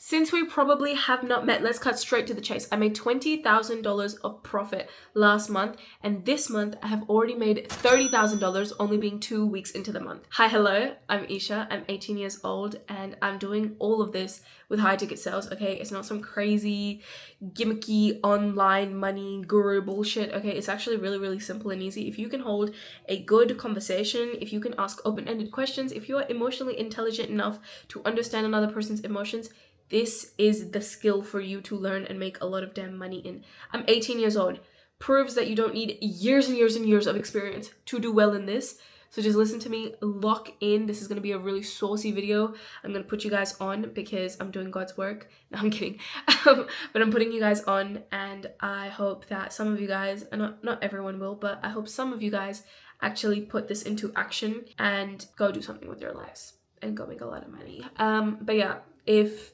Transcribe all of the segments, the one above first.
Since we probably have not met, let's cut straight to the chase. I made $20,000 of profit last month, and this month I have already made $30,000, only being 2 weeks into the month. Hi, hello, I'm Isha, I'm 18 years old, and I'm doing all of this with high ticket sales, okay? It's not some crazy, gimmicky online money guru bullshit, okay? It's actually really simple and easy. If you can hold a good conversation, if you can ask open-ended questions, if you are emotionally intelligent enough to understand another person's emotions, this is the skill for you to learn and make a lot of damn money in. I'm 18 years old. Proves that you don't need years and years and years of experience to do well in this. So just listen to me, lock in. This is going to be a really saucy video. I'm going to put you guys on because I'm doing God's work. No, I'm kidding. But I'm putting you guys on, and I hope that some of you guys, and not everyone will, but I hope some of you guys actually put this into action and go do something with your lives and go make a lot of money. But yeah, if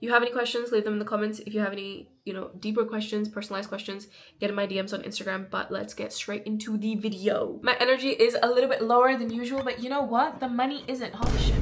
you have any questions, leave them in the comments. If you have any, deeper questions, personalized questions, get in my DMs on Instagram. But let's get straight into the video. My energy is a little bit lower than usual, but you know what? The money isn't. Holy shit.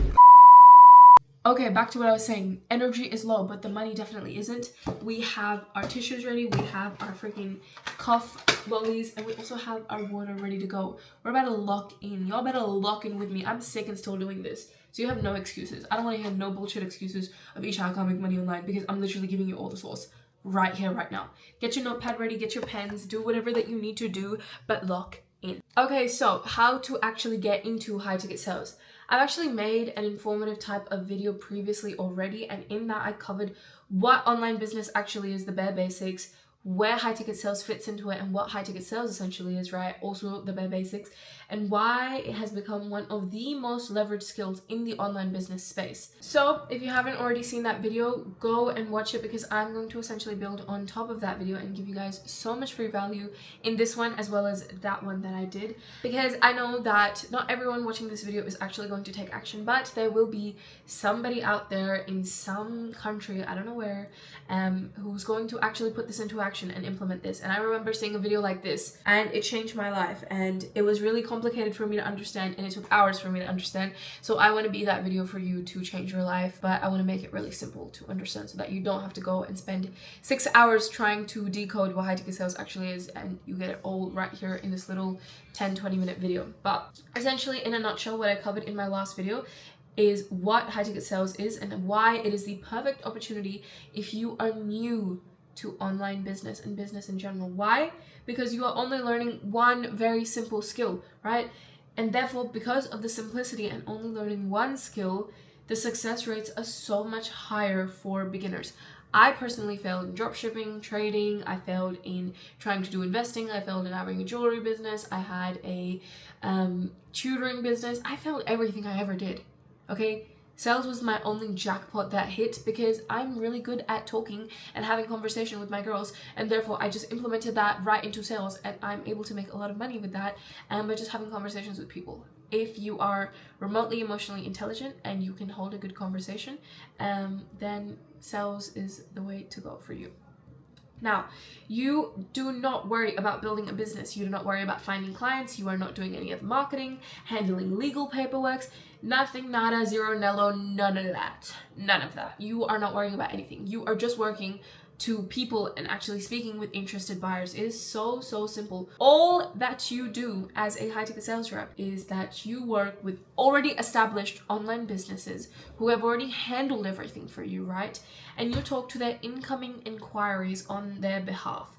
Okay, back to what I was saying. Energy is low, but the money definitely isn't. We have our tissues ready. We have our freaking cough lollies, and we also have our water ready to go. We're about to lock in. Y'all better lock in with me. I'm sick and still doing this. So you have no excuses. I don't want to hear no bullshit excuses of Isha, I can't make money online, because I'm literally giving you all the sauce right here, right now. Get your notepad ready, get your pens, do whatever that you need to do, but lock in. Okay, so how to actually get into high ticket sales. I've actually made an informative type of video previously already, and in that I covered what online business actually is, the bare basics, where high ticket sales fits into it, and what high ticket sales essentially is, right? Also the bare basics, and why it has become one of the most leveraged skills in the online business space. So if you haven't already seen that video, go and watch it, because I'm going to essentially build on top of that video and give you guys so much free value in this one as well as that one that I did, because I know that not everyone watching this video is actually going to take action, but there will be somebody out there in some country, I don't know where, who's going to actually put this into action and implement this. And I remember seeing a video like this, and it changed my life, and it was really complicated for me to understand, and it took hours for me to understand. So I want to be that video for you to change your life, but I want to make it really simple to understand so that you don't have to go and spend 6 hours trying to decode what high ticket sales actually is, and you get it all right here in this little 10-20 minute video. But essentially, in a nutshell, what I covered in my last video is what high ticket sales is and why it is the perfect opportunity if you are new to online business and business in general. Why? Because you are only learning one very simple skill, right? And therefore, because of the simplicity and only learning one skill, the success rates are so much higher for beginners. I personally failed in dropshipping, trading, I failed in trying to do investing, I failed in having a jewelry business, I had a tutoring business, I failed everything I ever did, okay? Sales was my only jackpot that hit, because I'm really good at talking and having conversation with my girls, and therefore I just implemented that right into sales, and I'm able to make a lot of money with that, and by just having conversations with people. If you are remotely emotionally intelligent and you can hold a good conversation, then sales is the way to go for you. Now, you do not worry about building a business. You do not worry about finding clients. You are not doing any of the marketing, handling legal paperwork, nothing, nada, zero, nello, none of that. None of that. You are not worrying about anything. You are just working to people and actually speaking with interested buyers. It is so simple. All that you do as a high ticket sales rep is that you work with already established online businesses who have already handled everything for you, right? And you talk to their incoming inquiries on their behalf,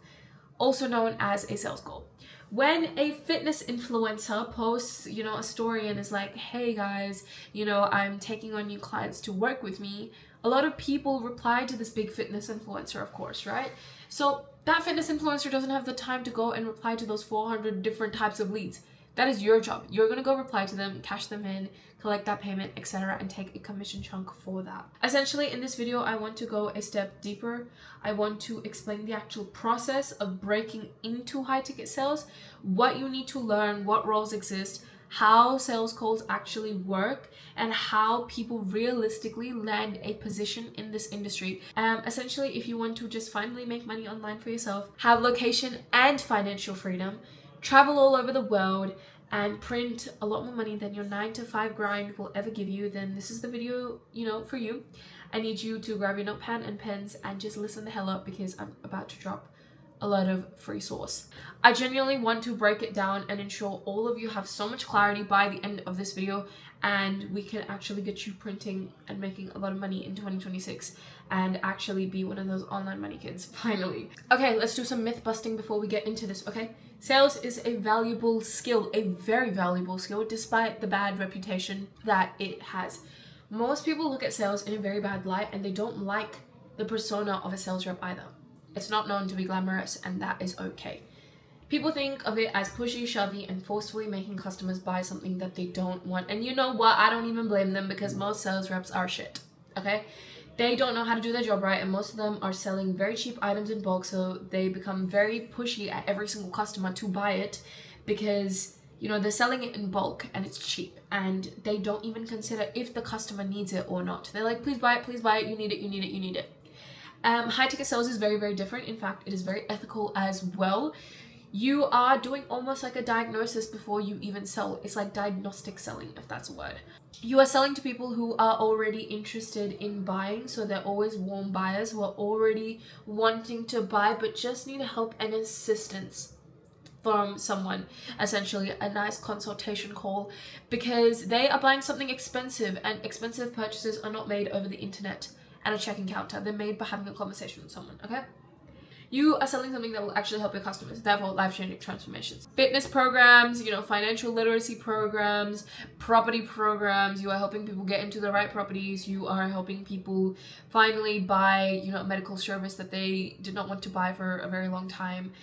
also known as a sales call. When a fitness influencer posts, a story and is like, hey guys, I'm taking on new clients to work with me, a lot of people reply to this big fitness influencer, of course, right? So that fitness influencer doesn't have the time to go and reply to those 400 different types of leads. That is your job. You're going to go reply to them, cash them in, collect that payment, etc., and take a commission chunk for that. Essentially, in this video, I want to go a step deeper. I want to explain the actual process of breaking into high ticket sales, what you need to learn, what roles exist, how sales calls actually work, and how people realistically land a position in this industry. Essentially, if you want to just finally make money online for yourself, have location and financial freedom, travel all over the world, and print a lot more money than your 9-to-5 grind will ever give you, then this is the video, for you. I need you to grab your notepad and pens and just listen the hell up, because I'm about to drop a lot of free sauce. I genuinely want to break it down and ensure all of you have so much clarity by the end of this video, and we can actually get you printing and making a lot of money in 2026 and actually be one of those online money kids finally. Okay, let's do some myth busting before we get into this, okay? Sales is a valuable skill, a very valuable skill, despite the bad reputation that it has. Most people look at sales in a very bad light, and they don't like the persona of a sales rep either. It's not known to be glamorous, and that is okay. People think of it as pushy, shovey, and forcefully making customers buy something that they don't want. And you know what? I don't even blame them, because most sales reps are shit, okay? They don't know how to do their job right, and most of them are selling very cheap items in bulk, so they become very pushy at every single customer to buy it, because, you know, they're selling it in bulk and it's cheap, and they don't even consider if the customer needs it or not. They're like, please buy it, you need it, you need it, you need it. High ticket sales is very, very different. In fact, it is very ethical as well. You are doing almost like a diagnosis before you even sell. It's like diagnostic selling, if that's a word. You are selling to people who are already interested in buying, so they're always warm buyers who are already wanting to buy but just need help and assistance from someone, essentially a nice consultation call, because they are buying something expensive, and expensive purchases are not made over the internet and a checking counter. They're made by having a conversation with someone, okay? You are selling something that will actually help your customers, therefore life-changing transformations. Fitness programs, you know, financial literacy programs, property programs. You are helping people get into the right properties. You are helping people finally buy, you know, a medical service that they did not want to buy for a very long time.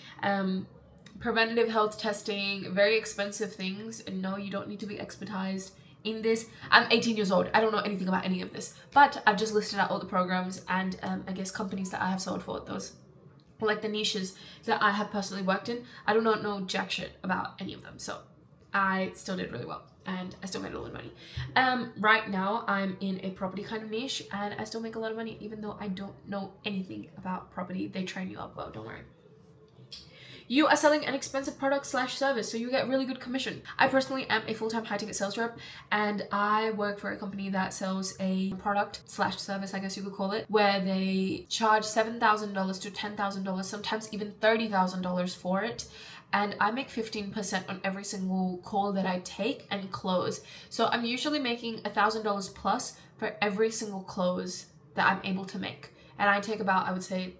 Preventative health testing, very expensive things. And no, you don't need to be expertised in this. I'm 18 years old. I don't know anything about any of this, but I've just listed out all the programs and I guess companies that I have sold for, those like the niches that I have personally worked in. I do not know jack shit about any of them, so I still did really well and I still made a lot of money. Right now I'm in a property kind of niche and I still make a lot of money even though I don't know anything about property. They train you up well, don't worry. You are selling an expensive product / service, so you get really good commission. I personally am a full-time high-ticket sales rep, and I work for a company that sells a product / service, I guess you could call it, where they charge $7,000 to $10,000, sometimes even $30,000 for it. And I make 15% on every single call that I take and close. So I'm usually making $1,000 plus for every single close that I'm able to make. And I take about, I would say,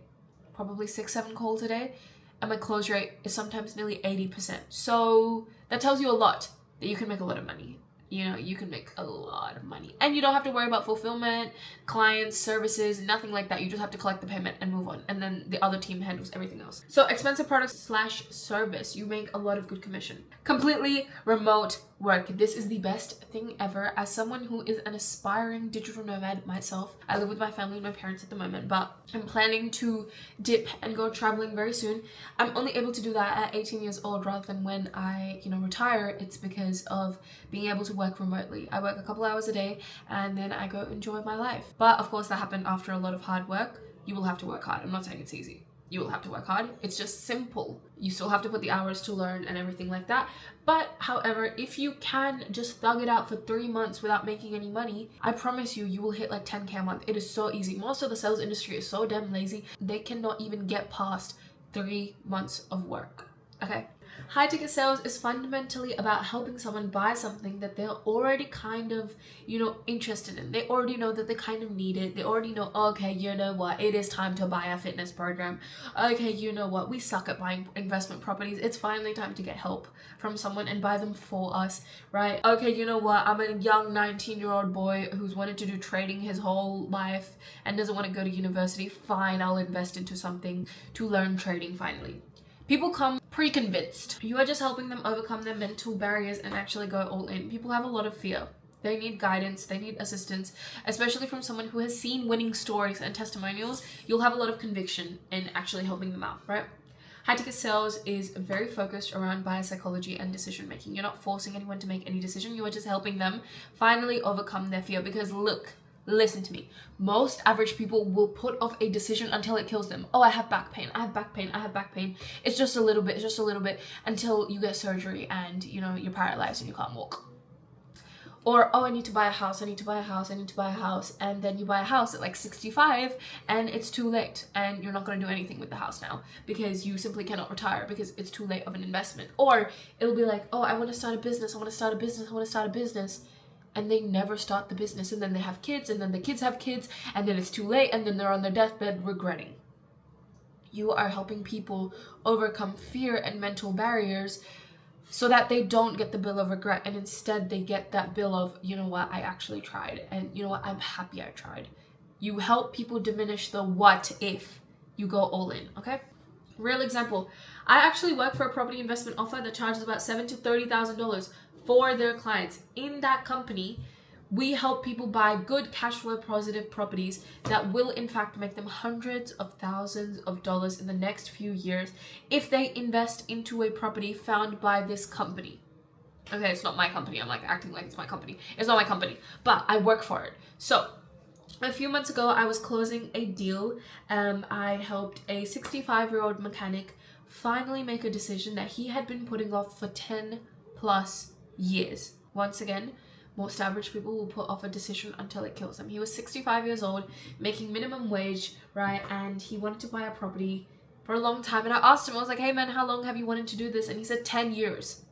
probably 6-7 calls a day. And my close rate is sometimes nearly 80%. So that tells you a lot, that you can make a lot of money. You know, you can make a lot of money. And you don't have to worry about fulfillment, clients, services, nothing like that. You just have to collect the payment and move on. And then the other team handles everything else. So expensive products / service, you make a lot of good commission. Completely remote work. This is the best thing ever. As someone who is an aspiring digital nomad myself, I live with my family and my parents at the moment, but I'm planning to dip and go traveling very soon. I'm only able to do that at 18 years old rather than when I, you know, retire. It's because of being able to work remotely. I work a couple hours a day and then I go enjoy my life. But of course that happened after a lot of hard work. You will have to work hard. I'm not saying it's easy. You will have to work hard. It's just simple. You still have to put the hours to learn and everything like that. But however, if you can just thug it out for 3 months without making any money, I promise you, you will hit like 10K a month. It is so easy. Most of the sales industry is so damn lazy. They cannot even get past 3 months of work. Okay? High ticket sales is fundamentally about helping someone buy something that they're already kind of, you know, interested in. They already know that they kind of need it. They already know, okay, you know what, it is time to buy a fitness program. Okay, you know what, we suck at buying investment properties. It's finally time to get help from someone and buy them for us, right? Okay, you know what, I'm a young 19-year-old boy who's wanted to do trading his whole life and doesn't want to go to university. Fine, I'll invest into something to learn trading finally. People come pre-convinced. You are just helping them overcome their mental barriers and actually go all in. People have a lot of fear. They need guidance, they need assistance, especially from someone who has seen winning stories and testimonials. You'll have a lot of conviction in actually helping them out, right? High ticket sales is very focused around buyer psychology and decision making. You're not forcing anyone to make any decision. You are just helping them finally overcome their fear. Because look, listen to me. Most average people will put off a decision until it kills them. Oh, I have back pain. I have back pain. I have back pain. It's just a little bit. It's just a little bit, until you get surgery and, you know, you're paralyzed and you can't walk. Or, oh, I need to buy a house, I need to buy a house, I need to buy a house. And then you buy a house at like 65 and it's too late and you're not going to do anything with the house now because you simply cannot retire because it's too late of an investment. Or it'll be like, oh, I want to start a business, I want to start a business, I want to start a business. And they never start the business, and then they have kids, and then the kids have kids, and then it's too late, and then they're on their deathbed regretting. You are helping people overcome fear and mental barriers so that they don't get the bill of regret, and instead they get that bill of, you know what, I actually tried, and you know what, I'm happy I tried. You help people diminish the what if you go all in, okay? Real example, I actually work for a property investment offer that charges about $7,000 to $30,000 for their clients. In that company, we help people buy good cash flow positive properties that will in fact make them hundreds of thousands of dollars in the next few years if they invest into a property found by this company. Okay, it's not my company. I'm like acting like it's my company. It's not my company, but I work for it. So a few months ago, I was closing a deal. I helped a 65-year-old mechanic finally make a decision that he had been putting off for 10 plus years. Once again, most average people will put off a decision until it kills them. He was 65 years old, making minimum wage, right? And he wanted to buy a property for a long time. And I asked him, I was like, hey man, how long have you wanted to do this? And he said 10 years.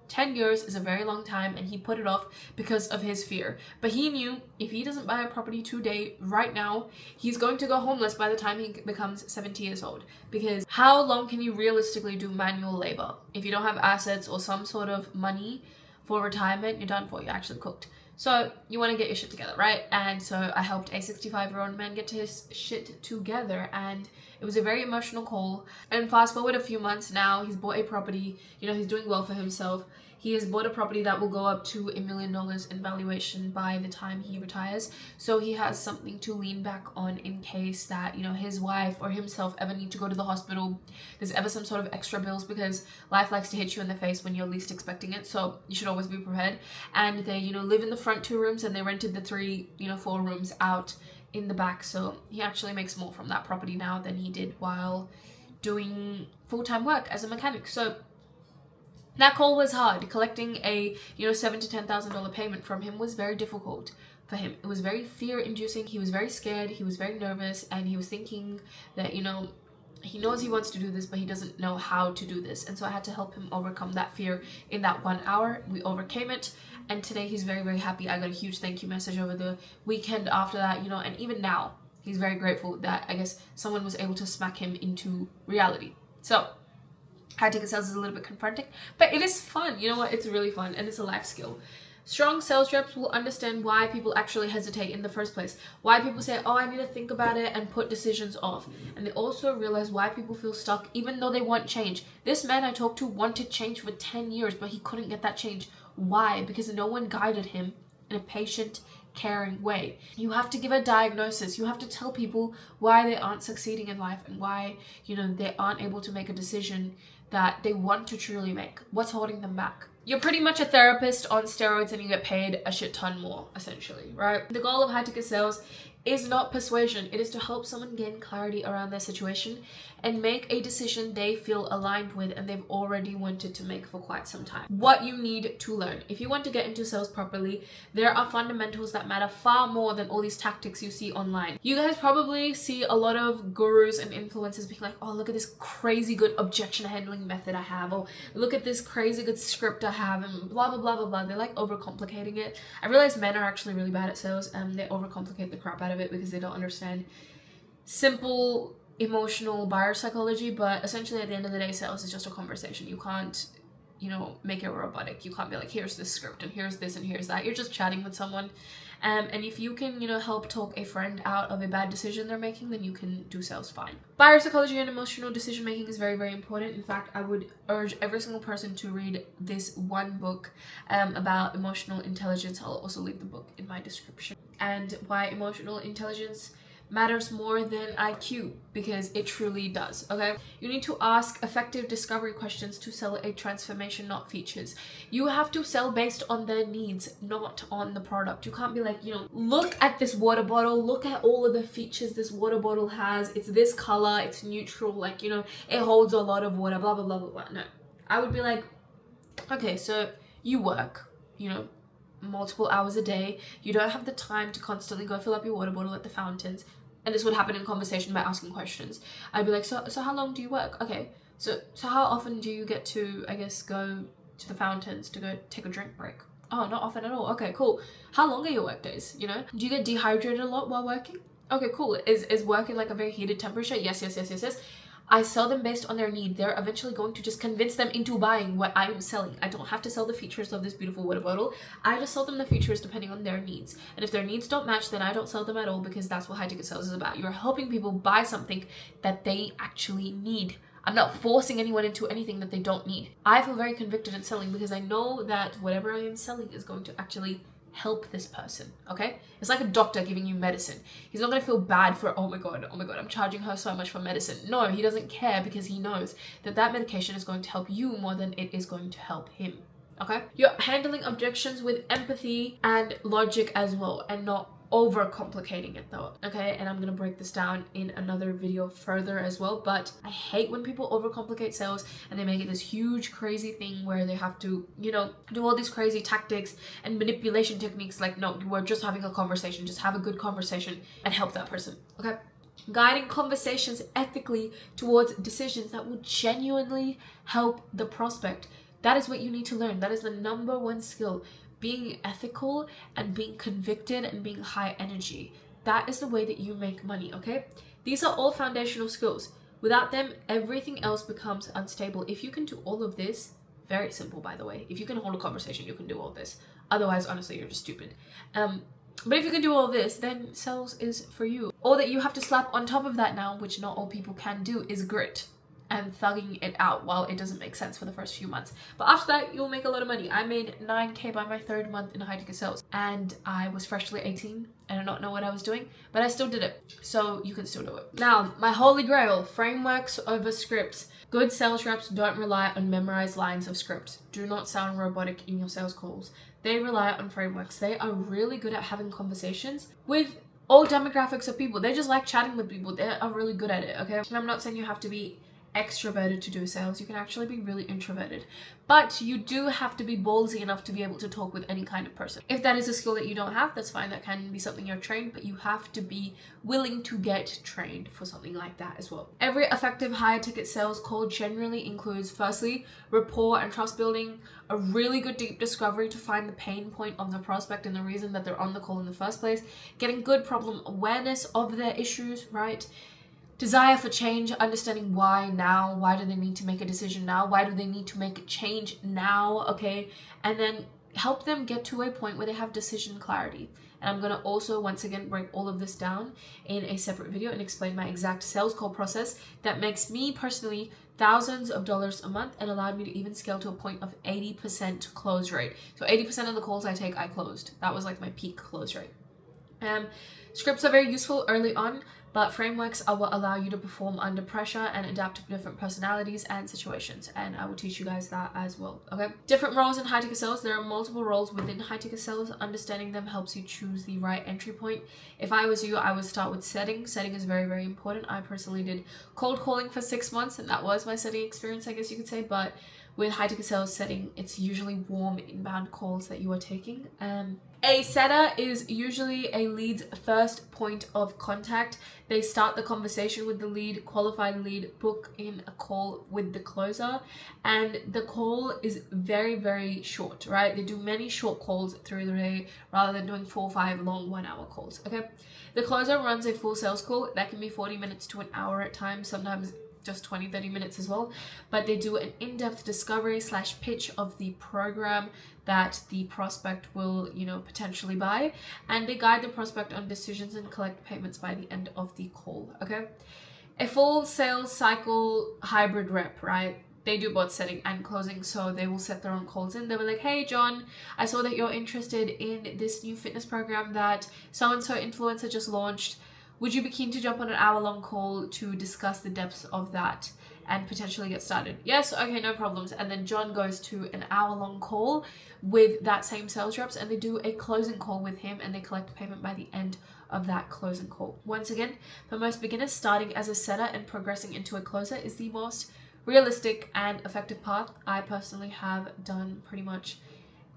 10 years is a very long time, and he put it off because of his fear. But he knew if he doesn't buy a property today, right now, he's going to go homeless by the time he becomes 70 years old. Because how long can you realistically do manual labor? If you don't have assets or some sort of money for retirement, you're done for, you're actually cooked. So you want to get your shit together, right? And so I helped a 65-year-old man get his shit together, and it was a very emotional call. And fast forward a few months now, he's bought a property, you know, he's doing well for himself. He has bought a property that will go up to $1 million in valuation by the time he retires. So he has something to lean back on in case that, you know, his wife or himself ever need to go to the hospital. There's ever some sort of extra bills, because life likes to hit you in the face when you're least expecting it. So you should always be prepared. And they, you know, live in the front 2 rooms, and they rented the 4 rooms out in the back. So he actually makes more from that property now than he did while doing full-time work as a mechanic. So that call was hard. Collecting a, you know, $7,000 to $10,000 payment from him was very difficult for him. It was very fear-inducing. He was very scared. He was very nervous, and he was thinking that, you know, he knows he wants to do this, but he doesn't know how to do this. And so I had to help him overcome that fear in that 1 hour. We overcame it, and today he's very, very happy. I got a huge thank you message over the weekend after that, you know, and even now he's very grateful that I guess someone was able to smack him into reality. So high ticket sales is a little bit confronting, but it is fun. You know what? It's really fun, and it's a life skill. Strong sales reps will understand why people actually hesitate in the first place. Why people say, oh, I need to think about it, and put decisions off. And they also realize why people feel stuck even though they want change. This man I talked to wanted change for 10 years, but he couldn't get that change. Why? Because no one guided him in a patient, caring way. You have to give a diagnosis. You have to tell people why they aren't succeeding in life, and why, you know, they aren't able to make a decision that they want to truly make. What's holding them back? You're pretty much a therapist on steroids, and you get paid a shit ton more, essentially, right? The goal of high ticket sales is not persuasion. It is to help someone gain clarity around their situation and make a decision they feel aligned with and they've already wanted to make for quite some time. What you need to learn. If you want to get into sales properly, there are fundamentals that matter far more than all these tactics you see online. You guys probably see a lot of gurus and influencers being like, oh, look at this crazy good objection handling method I have, or look at this crazy good script I have, and blah, blah, blah, blah, blah. They're like overcomplicating it. I realize men are actually really bad at sales, and they overcomplicate the crap out of it because they don't understand simple emotional buyer psychology. But essentially at the end of the day, sales is just a conversation. You can't, you know, make it robotic. You can't be like, here's this script and here's this and here's that. You're just chatting with someone, and if you can, you know, help talk a friend out of a bad decision they're making, then you can do sales fine. Buyer psychology and emotional decision making is very, very important. In fact, I would urge every single person to read this one book about emotional intelligence. I'll also leave the book in my description. And why emotional intelligence matters more than IQ, because it truly does, okay? You need to ask effective discovery questions to sell a transformation, not features. You have to sell based on their needs, not on the product. You can't be like, you know, look at this water bottle, look at all of the features this water bottle has, it's this color, it's neutral, like, you know, it holds a lot of water, blah, blah, blah, blah, blah. No. I would be like, okay, so you work, you know, multiple hours a day. You don't have the time to constantly go fill up your water bottle at the fountains. And this would happen in conversation by asking questions. I'd be like, so how long do you work? Okay, so how often do you get to, I guess, go to the fountains to go take a drink break? Oh, not often at all. Okay, cool. How long are your work days, you know? Do you get dehydrated a lot while working? Okay, cool. Is working like a very heated temperature? Yes. I sell them based on their need. They're eventually going to just convince them into buying what I am selling. I don't have to sell the features of this beautiful water bottle. I just sell them the features depending on their needs. And if their needs don't match, then I don't sell them at all, because that's what high ticket sales is about. You're helping people buy something that they actually need. I'm not forcing anyone into anything that they don't need. I feel very convicted in selling because I know that whatever I am selling is going to actually help this person, okay? It's like a doctor giving you medicine. He's not gonna feel bad for, oh my god, I'm charging her so much for medicine. No, he doesn't care, because he knows that that medication is going to help you more than it is going to help him, okay? You're handling objections with empathy and logic as well, and not overcomplicating it though, okay? And I'm gonna break this down in another video further as well, but I hate when people overcomplicate sales and they make it this huge crazy thing where they have to, you know, do all these crazy tactics and manipulation techniques. Like, no, we're just having a conversation. Just have a good conversation and help that person, okay? Guiding conversations ethically towards decisions that will genuinely help the prospect. That is what you need to learn. That is the number one skill. Being ethical and being convicted and being high energy. That is the way that you make money, okay? These are all foundational skills. Without them, everything else becomes unstable. If you can do all of this, very simple, by the way. If you can hold a conversation, you can do all this. Otherwise, honestly, you're just stupid. But if you can do all this, then sales is for you. All that you have to slap on top of that now, which not all people can do, is grit and thugging it out while it doesn't make sense for the first few months. But after that, you'll make a lot of money. I made 9K by my 3rd month in high ticket sales, and I was freshly 18 and I did not know what I was doing, but I still did it. So you can still do it. Now, my holy grail, frameworks over scripts. Good sales reps don't rely on memorized lines of scripts. Do not sound robotic in your sales calls. They rely on frameworks. They are really good at having conversations with all demographics of people. They just like chatting with people. They are really good at it, okay? And I'm not saying you have to be extroverted to do sales. You can actually be really introverted, but you do have to be ballsy enough to be able to talk with any kind of person. If that is a skill that you don't have, that's fine. That can be something you're trained, but you have to be willing to get trained for something like that as well. Every effective higher ticket sales call generally includes, firstly, rapport and trust building, a really good deep discovery to find the pain point of the prospect and the reason that they're on the call in the first place, getting good problem awareness of their issues, right? Desire for change, understanding why now, why do they need to make a decision now, why do they need to make a change now, okay? And then help them get to a point where they have decision clarity. And I'm gonna also, once again, break all of this down in a separate video and explain my exact sales call process that makes me personally thousands of dollars a month and allowed me to even scale to a point of 80% close rate. So 80% of the calls I take, I closed. That was like my peak close rate. Scripts are very useful early on, but frameworks are what allow you to perform under pressure and adapt to different personalities and situations, and I will teach you guys that as well, okay? Different roles in high ticket sales. There are multiple roles within high ticket sales. Understanding them helps you choose the right entry point. If I was you, I would start with setting. Setting is very, very important. I personally did cold calling for 6 months, and that was my setting experience, I guess you could say, but with high ticket sales setting, it's usually warm inbound calls that you are taking. A setter is usually a lead's first point of contact. They start the conversation with the lead, qualify the lead, book in a call with the closer, and the call is very, very short, right? They do many short calls through the day rather than doing 4 or 5 long 1-hour calls, okay? The closer runs a full sales call. That can be 40 minutes to an hour at times, sometimes just 20-30 minutes as well, but they do an in-depth discovery / pitch of the program that the prospect will, you know, potentially buy, and they guide the prospect on decisions and collect payments by the end of the call, okay? A full sales cycle hybrid rep, right? They do both setting and closing, so they will set their own calls in. They'll be like, hey John, I saw that you're interested in this new fitness program that so-and-so influencer just launched. Would you be keen to jump on an hour-long call to discuss the depths of that and potentially get started? Yes, okay, no problems. And then John goes to an hour-long call with that same sales reps, and they do a closing call with him, and they collect payment by the end of that closing call. Once again, for most beginners, starting as a setter and progressing into a closer is the most realistic and effective path. I personally have done pretty much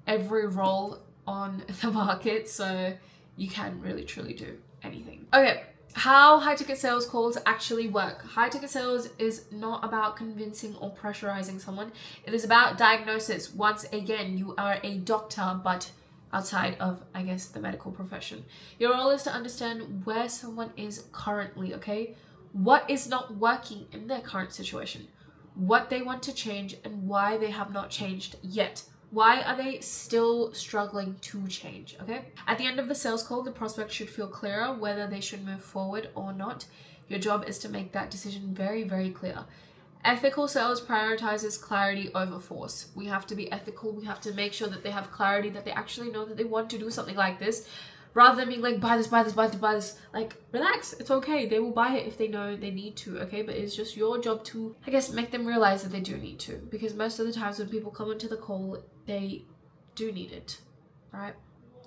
every role on the market, so you can really truly do anything. Okay, how high ticket sales calls actually work. High ticket sales is not about convincing or pressurizing someone. It is about diagnosis. Once again, you are a doctor, but outside of, I guess, the medical profession. Your role is to understand where someone is currently, okay? What is not working in their current situation, what they want to change, and why they have not changed yet. Why are they still struggling to change, okay? At the end of the sales call, the prospect should feel clearer whether they should move forward or not. Your job is to make that decision very, very clear. Ethical sales prioritizes clarity over force. We have to be ethical. We have to make sure that they have clarity, that they actually know that they want to do something like this, rather than being like, buy this, buy this, buy this, buy this. Like, relax. It's okay. They will buy it if they know they need to, okay? But it's just your job to, I guess, make them realize that they do need to. Because most of the times when people come into the call, they do need it, right?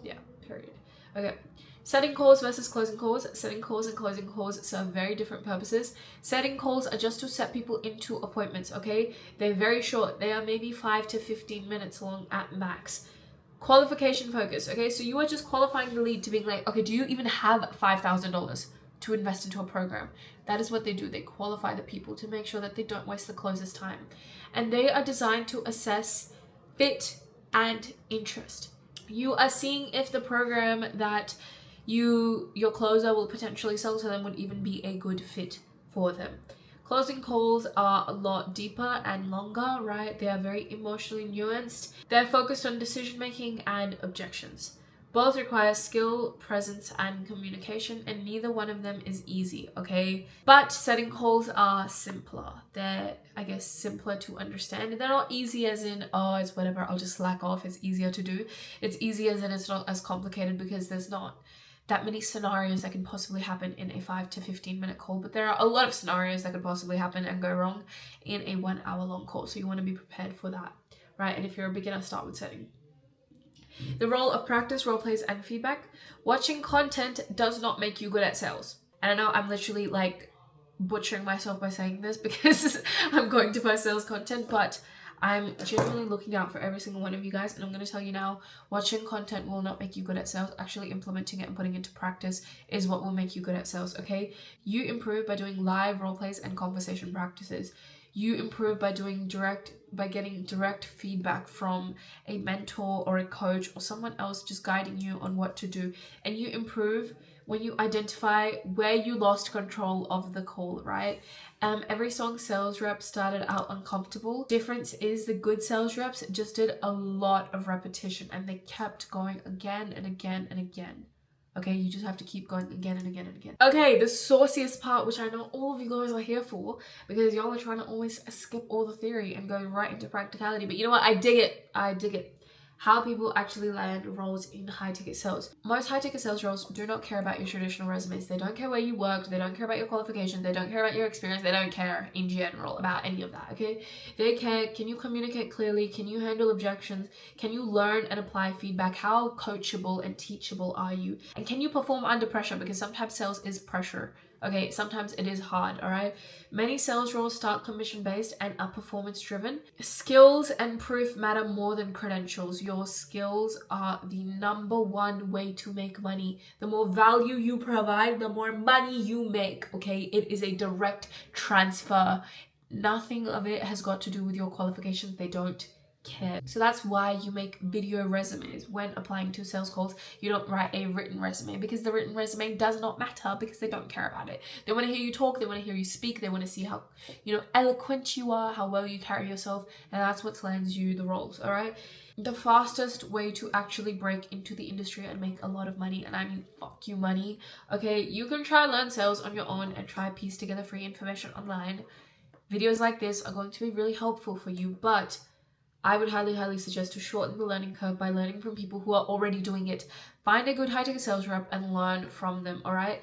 Yeah, period. Okay. Setting calls versus closing calls. Setting calls and closing calls serve very different purposes. Setting calls are just to set people into appointments, okay? They're very short. They are maybe 5 to 15 minutes long at max. Qualification focus, okay? So you are just qualifying the lead to being like, okay, do you even have $5,000 to invest into a program? That is what they do. They qualify the people to make sure that they don't waste the closer's time. And they are designed to assess fit and interest. You are seeing if the program that your closer will potentially sell to them would even be a good fit for them. Closing calls are a lot deeper and longer, right? They are very emotionally nuanced. They're focused on decision making and objections. Both require skill, presence, and communication, and neither one of them is easy, okay? But setting calls are simpler. They're, I guess, simpler to understand. They're not easy as in, oh, it's whatever, I'll just slack off. It's easier to do. It's easy as in it's not as complicated because there's not that many scenarios that can possibly happen in a 5 to 15 minute call, but there are a lot of scenarios that could possibly happen and go wrong in a 1 hour long call. So you want to be prepared for that, right? And if you're a beginner, start with setting. The role of practice, role plays, and feedback. Watching content does not make you good at sales. And I know I'm literally like butchering myself by saying this because I'm going to post sales content, but I'm genuinely looking out for every single one of you guys, and I'm going to tell you now, watching content will not make you good at sales. Actually implementing it and putting it into practice is what will make you good at sales, okay? You improve by doing live role plays and conversation practices. You improve by getting direct feedback from a mentor or a coach or someone else just guiding you on what to do. And you improve when you identify where you lost control of the call, right? Every strong sales rep started out uncomfortable. Difference is the good sales reps just did a lot of repetition and they kept going again and again and again. Okay, you just have to keep going again and again and again. Okay, the sauciest part, which I know all of you guys are here for, because y'all are trying to always skip all the theory and go right into practicality. But you know what? I dig it. How people actually land roles in high ticket sales. Most high ticket sales roles do not care about your traditional resumes. They don't care where you worked. They don't care about your qualifications. They don't care about your experience. They don't care in general about any of that, okay? They care, can you communicate clearly? Can you handle objections? Can you learn and apply feedback? How coachable and teachable are you? And can you perform under pressure? Because sometimes sales is pressure. Okay, sometimes it is hard, all right? Many sales roles start commission-based and are performance-driven. Skills and proof matter more than credentials. Your skills are the number one way to make money. The more value you provide, the more money you make, okay? It is a direct transfer. Nothing of it has got to do with your qualifications. They don't care. So that's why you make video resumes when applying to sales calls. You don't write a written resume because the written resume does not matter because they don't care about it. They want to hear you talk, they want to hear you speak, they want to see how, eloquent you are, how well you carry yourself, and that's what lands you the roles, all right? The fastest way to actually break into the industry and make a lot of money, and I mean fuck you money, okay? You can try learn sales on your own and try piece together free information online. Videos like this are going to be really helpful for you, but I would highly suggest to shorten the learning curve by learning from people who are already doing it. Find a good high-ticket sales rep and learn from them, all right?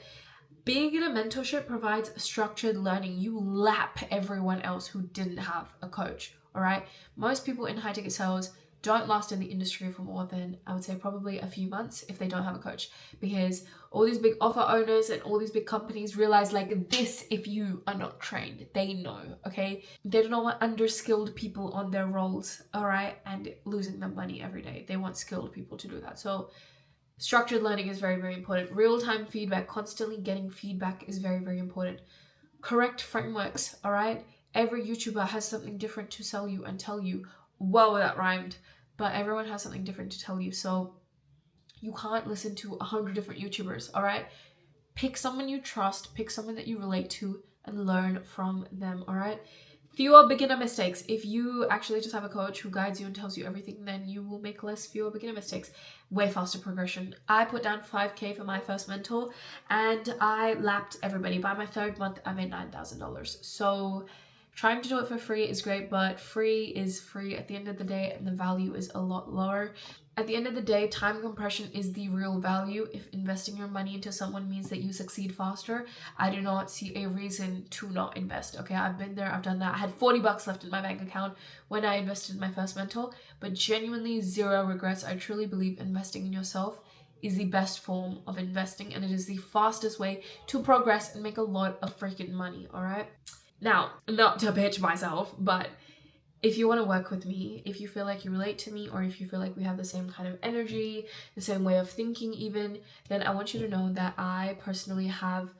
Being in a mentorship provides structured learning. You lap everyone else who didn't have a coach, all right? Most people in high-ticket sales don't last in the industry for more than, I would say, probably a few months if they don't have a coach, because all these big offer owners and all these big companies realize like this, if you are not trained, they know, okay? They do not want underskilled people on their roles, all right, and losing them money every day. They want skilled people to do that. So structured learning is very, very important. Real-time feedback, constantly getting feedback is very, very important. Correct frameworks, all right? Every YouTuber has something different to sell you and tell you. Whoa, that rhymed. But everyone has something different to tell you. So you can't listen to 100 different YouTubers, all right? Pick someone you trust, pick someone that you relate to, and learn from them, all right? Fewer beginner mistakes. If you actually just have a coach who guides you and tells you everything, then you will make fewer beginner mistakes. Way faster progression. I put down 5K for my first mentor and I lapped everybody. By my 3rd month, I made $9,000. So trying to do it for free is great, but free is free at the end of the day, and the value is a lot lower. At the end of the day, time compression is the real value. If investing your money into someone means that you succeed faster, I do not see a reason to not invest. Okay, I've been there, I've done that. I had $40 left in my bank account when I invested in my first mentor, but genuinely 0 regrets. I truly believe investing in yourself is the best form of investing, and it is the fastest way to progress and make a lot of freaking money, all right? Now, not to pitch myself, but if you want to work with me, if you feel like you relate to me, or if you feel like we have the same kind of energy, the same way of thinking even, then I want you to know that I personally have,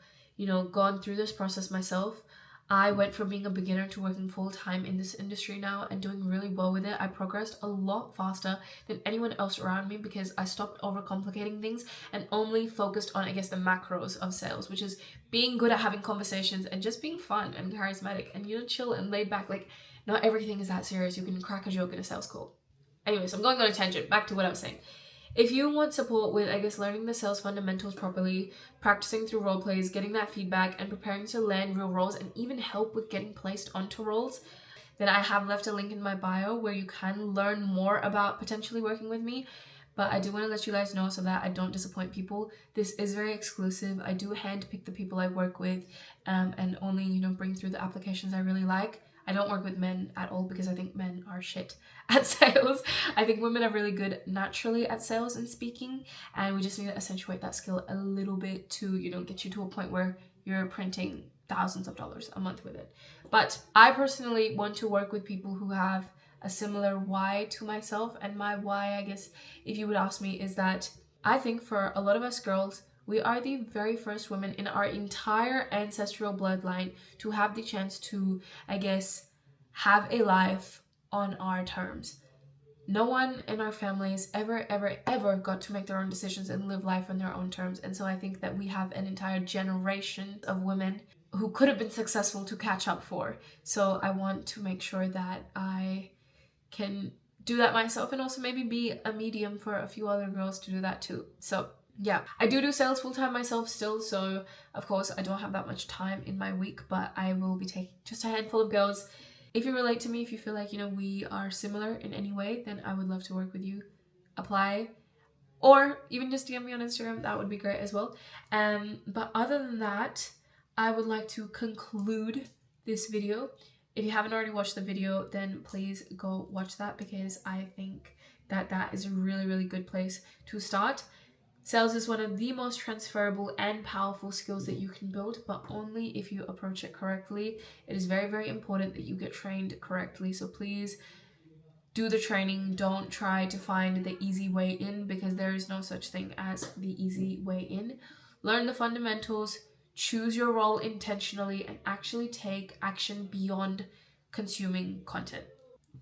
gone through this process myself. I went from being a beginner to working full-time in this industry now and doing really well with it. I progressed a lot faster than anyone else around me because I stopped overcomplicating things and only focused on, I guess, the macros of sales, which is being good at having conversations and just being fun and charismatic and, chill and laid back. Like, not everything is that serious. You can crack a joke in a sales call. Anyways, I'm going on a tangent. Back to what I was saying. If you want support with, I guess, learning the sales fundamentals properly, practicing through role plays, getting that feedback, and preparing to land real roles, and even help with getting placed onto roles, then I have left a link in my bio where you can learn more about potentially working with me. But I do want to let you guys know so that I don't disappoint people. This is very exclusive. I do handpick the people I work with and only, bring through the applications I really like. I don't work with men at all because I think men are shit at sales. I think women are really good naturally at sales and speaking, and we just need to accentuate that skill a little bit to, get you to a point where you're printing thousands of dollars a month with it. But I personally want to work with people who have a similar why to myself, and my why, I guess, if you would ask me, is that I think for a lot of us girls, we are the very first women in our entire ancestral bloodline to have the chance to, I guess, have a life on our terms. No one in our families ever got to make their own decisions and live life on their own terms. And so I think that we have an entire generation of women who could have been successful to catch up for. So I want to make sure that I can do that myself and also maybe be a medium for a few other girls to do that too. So yeah, I do sales full-time myself still, so of course I don't have that much time in my week, but I will be taking just a handful of girls. If you relate to me, if you feel like, we are similar in any way, then I would love to work with you. Apply, or even just DM me on Instagram, that would be great as well. But other than that, I would like to conclude this video. If you haven't already watched the video, then please go watch that because I think that that is a really, really good place to start. Sales is one of the most transferable and powerful skills that you can build, but only if you approach it correctly. It is very, very important that you get trained correctly. So please do the training. Don't try to find the easy way in because there is no such thing as the easy way in. Learn the fundamentals, choose your role intentionally, and actually take action beyond consuming content.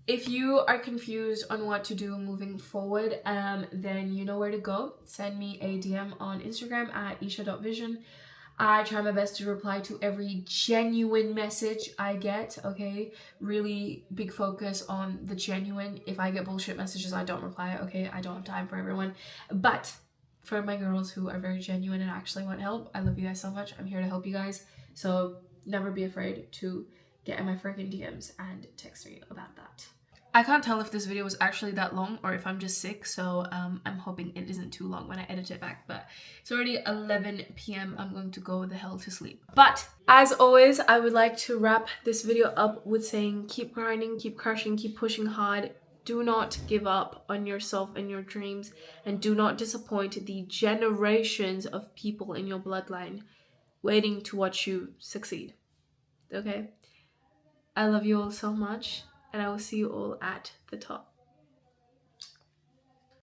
If you are confused on what to do moving forward, then you know where to go. Send me a DM on Instagram at isha.vision. I try my best to reply to every genuine message I get, okay? Really big focus on the genuine. If I get bullshit messages, I don't reply, okay? I don't have time for everyone. But for my girls who are very genuine and actually want help, I love you guys so much. I'm here to help you guys. So never be afraid to get in my freaking DMs and text me about that. I can't tell if this video was actually that long or if I'm just sick, so I'm hoping it isn't too long when I edit it back, but it's already 11 p.m. I'm going to go the hell to sleep. But as always, I would like to wrap this video up with saying keep grinding, keep crushing, keep pushing hard. Do not give up on yourself and your dreams, and do not disappoint the generations of people in your bloodline waiting to watch you succeed. Okay? I love you all so much, and I will see you all at the top.